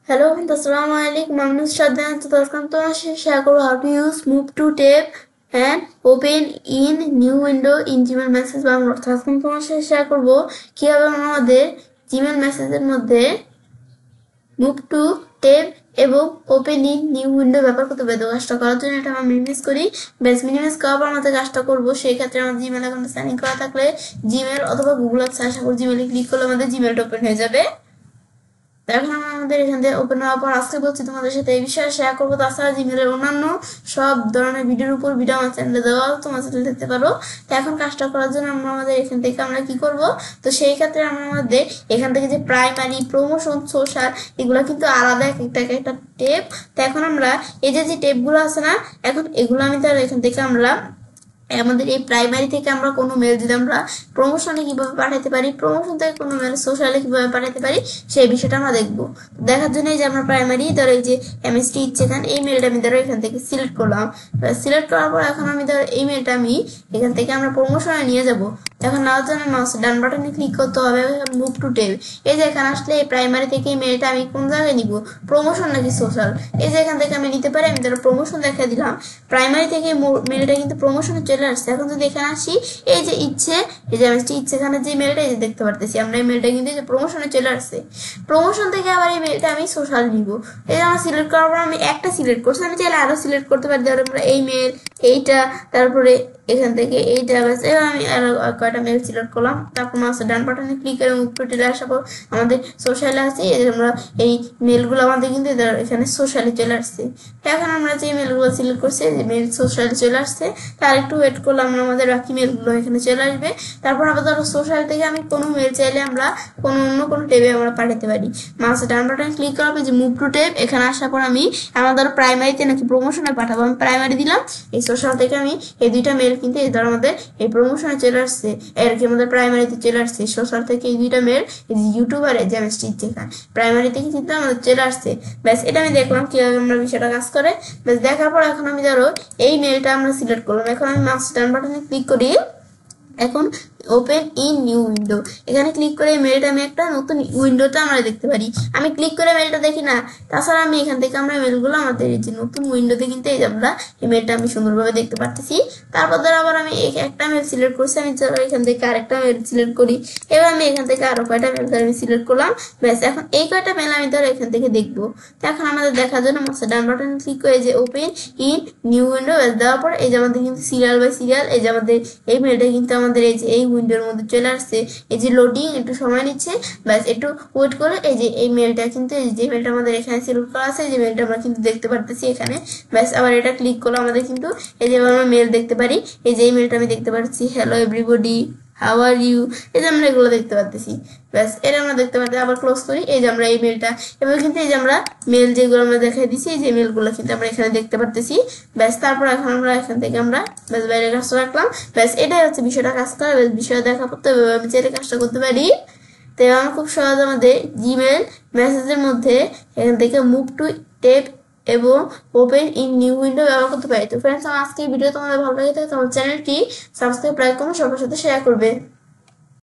Hello, assalamu alaikum. I'm Shraddha and to share how to use move to tab and open in new window in Gmail message Bangla আজকে তোমার সাথে share করব কিভাবে আমরা আমাদের Gmail মেসেজের মধ্যে মুভ টু ট্যাব এবং ওপেন ইন নিউ উইন্ডো ব্যবহার করতে পারি। তো কাজটা করার জন্য এটা আমরা মিনিমাইজ করি। বেস মিনিমাইজ করার পর আমাদের কাজটা করবো, সেই ক্ষেত্রে আমাদের জিমেল অ্যাকাউন্টে সাইন ইন করা থাকলে জিমেল অথবা গুগল অ্যাপস আশা করি জিমেলে ক্লিক করলে আমাদের জিমেলটা ওপেন হয়ে যাবে। এখন আমাদের এখান থেকে ওপেন হওয়ার পর আজকে বলছি তোমাদের সাথে এই বিষয়ে শেয়ার করবো। তাছাড়া জিমেলের অন্যান্য সব ধরনের ভিডিওর উপর ভিডিও আমার চ্যানেলে দেওয়া, তোমার চ্যানেলে দেখতে পারো। তো এখন কাজটা করার জন্য আমাদের এখান থেকে আমরা কি করব, তো সেই ক্ষেত্রে আমরা আমাদের এখান থেকে যে প্রাইমারি, প্রমোশন, সোশ্যাল এগুলো কিন্তু আলাদা একটা টেপ। তো এখন আমরা এই যে টেপগুলো আছে না, এখন এগুলো আমি তার এখান থেকে আমরা আমাদের এই প্রাইমারি থেকে আমরা কোনো মেল যদি আমরা প্রমোশনে কিভাবে পাঠাতে পারি, প্রমোশন থেকে কোনো মেল সোশ্যালে কিভাবে পাঠাতে পারি, সেই বিষয়টা আমরা দেখবো। দেখার জন্য এই যে আমরা প্রাইমারি ধরো এই যে এমএসটি ইচ্ছে এখানে এই মেলটা আমি ধরো এখান থেকে সিলেক্ট করলাম। সিলেক্ট করার পর এখন আমি ধরো এই মেলটা আমি এখান থেকে আমরা প্রমোশনে নিয়ে যাব। এখন নেওয়ার জন্য মাউস ডান বাটনে ক্লিক করতে হবে, মুভ টু টেব। এই যে এখানে আসলে এই প্রাইমারি থেকে এই মেলটা আমি কোন জায়গায় নিব, প্রমোশন নাকি সোশ্যাল, এই যে এখান থেকে আমি নিতে পারি। আমি ধরো প্রমোশন দেখা দিলাম, প্রাইমারি থেকে মেলটা কিন্তু প্রমোশনে চলে আসছে। এখন যদি এখানে আসি এই যে ইচ্ছে, এই যে ইচ্ছে এখানে যে মেলটা এই যে দেখতে পারতেছি আমরা, এই মেলটা কিন্তু প্রমোশনে চলে আসছে। প্রমোশন থেকে আবার এই মেলটা আমি সোশ্যাল নিব। এই যে আমার সিলেক্ট করার পর আমি একটা সিলেক্ট করছি, আমি চাইলে আরো সিলেক্ট করতে পারি। ধরো আমরা এই মেল, এইটা, তারপরে এখান থেকে এইটা, ব্যাস এবার আমি আরো কয়টা মেল সিলেক্ট করলাম। তারপর মাউসের ডান বাটনে ক্লিক করে মুভ টু টেলে আসার পর আমাদের সোশ্যালে আছে। এই যে আমরা এই মেলগুলো আমাদের কিন্তু এখানে সোশ্যালে চলে আসছে। এখন আমরা যে মেলগুলো সিলেক্ট করছি যে মেল সোশ্যালে চলে আসছে, তার একটু ওয়েট করলে আমরা আমাদের বাকি মেলগুলো এখানে চলে আসবে। তারপর আবার ধরো সোশ্যাল থেকে আমি কোনো মেল চাইলে আমরা অন্য কোনো টেবে আমরা পাঠাতে পারি। মাউসের ডান বাটনে ক্লিক করা যে মুভ টু টেব, এখানে আসার পর আমি আমার ধরো প্রাইমারিতে নাকি প্রমোশনে পাঠাবো, আমি প্রাইমারি দিলাম। এই সোশ্যাল থেকে আমি এই দুইটা মেল কিন্তু এই ধরো আমাদের এই প্রমোশনে চলে আসছে, আর কি আমাদের প্রাইমারিতে চলে আসছে। সোশ্যাল থেকে এই দুইটা মেল এই যে ইউটিউবার জ্যামস্টিচ যেখানে প্রাইমারি থেকে কিন্তু আমাদের চলে আসছে। ব্যাস এটা আমি দেখলাম কিভাবে আমরা বিষয়টা কাজ করে। ব্যাস দেখার পর এখন আমি ধরো এই মেলটা আমরা সিলেক্ট করলাম। এখন আমি মাউস ডান বাটনে ক্লিক করি, এখন ওপেন ইন নিউ উইন্ডো এখানে ক্লিক করে মেলটা আমি একটা নতুন উইন্ডোটা আমরা দেখতে পারি। আমি ক্লিক করে মেলটা দেখি না, তাছাড়া আমি এখান থেকে আমরা মেলগুলো আমাদের এই যে নতুন উইন্ডোতে কিন্তু এই যে আমরা এই মেলটা আমি সুন্দরভাবে দেখতে পারতেছি। তারপর ধর আবার আমি একটা মেল সিলেক্ট করছি, আমি এখান থেকে আরেকটা মেল সিলেক্ট করি। এবার আমি এখান থেকে আরো কয়টা মেল আমি সিলেক্ট করলাম। ব্যাস এখন এই কয়টা মেল আমি ধর এখান থেকে দেখবো। তো এখন আমাদের দেখার জন্য মাউসের ডান বাটন ক্লিক করে যে ওপেন ইন নিউ উইন্ডো দেওয়ার পর এই যে আমাদের কিন্তু সিরিয়াল বাই সিরিয়াল এই যে আমাদের এই মেলটা কিন্তু আমাদের এই যে এই উইন্ডোর মধ্যে চলে আসছে। এই যে লোডিং একটু সময় নিচ্ছে, ব্যাস একটু ওয়েট করে এই যে এই মেলটা কিন্তু এই যে মেলটা আমাদের এখানে সিলেক্ট করা আছে, যে মেলটা আমরা কিন্তু দেখতে পারতেছি এখানে। ব্যাস আবার এটা ক্লিক করলে আমাদের কিন্তু এই যে আমরা মেল দেখতে পারি। এই যে এই মেলটা আমি দেখতে পাচ্ছি, hello everybody, how are you, এই যে আমরা এগুলো দেখতে পারতেছি। ব্যাস এটা আমরা দেখতে পাচ্ছি। আবার ক্লোজ করি, এই যে আমরা এই মেলটা এবার কিন্তু এই যে আমরা মেল যেগুলো আমরা দেখাই দিছি এই যে মেলগুলো কিন্তু আমরা এখানে দেখতে পারতেছি। ব্যাস তারপর এখন আমরা এখান থেকে আমরা ব্যাস বাইরে কাজটা রাখলাম। ব্যাস এটাই হচ্ছে বিষয়টা কাজ করা। ব্যাস বিষয় দেখা করতে হবে, আমি চাইলে কাজটা করতে পারি। তো আমরা খুব সহজ আমাদের জিমেল মেসেজের মধ্যে এখান থেকে মুভ টু টেপ এবং ওপেন ইন নিউ উইন্ডো ব্যবহার করতে পারি। তো ফ্রেন্ডস, আমার আজকে এই ভিডিও তোমাদের ভালো লাগে থাকে তোমার চ্যানেলটি সাবস্ক্রাইব, লাইক, কমেন্ট সবার সাথে শেয়ার করবে।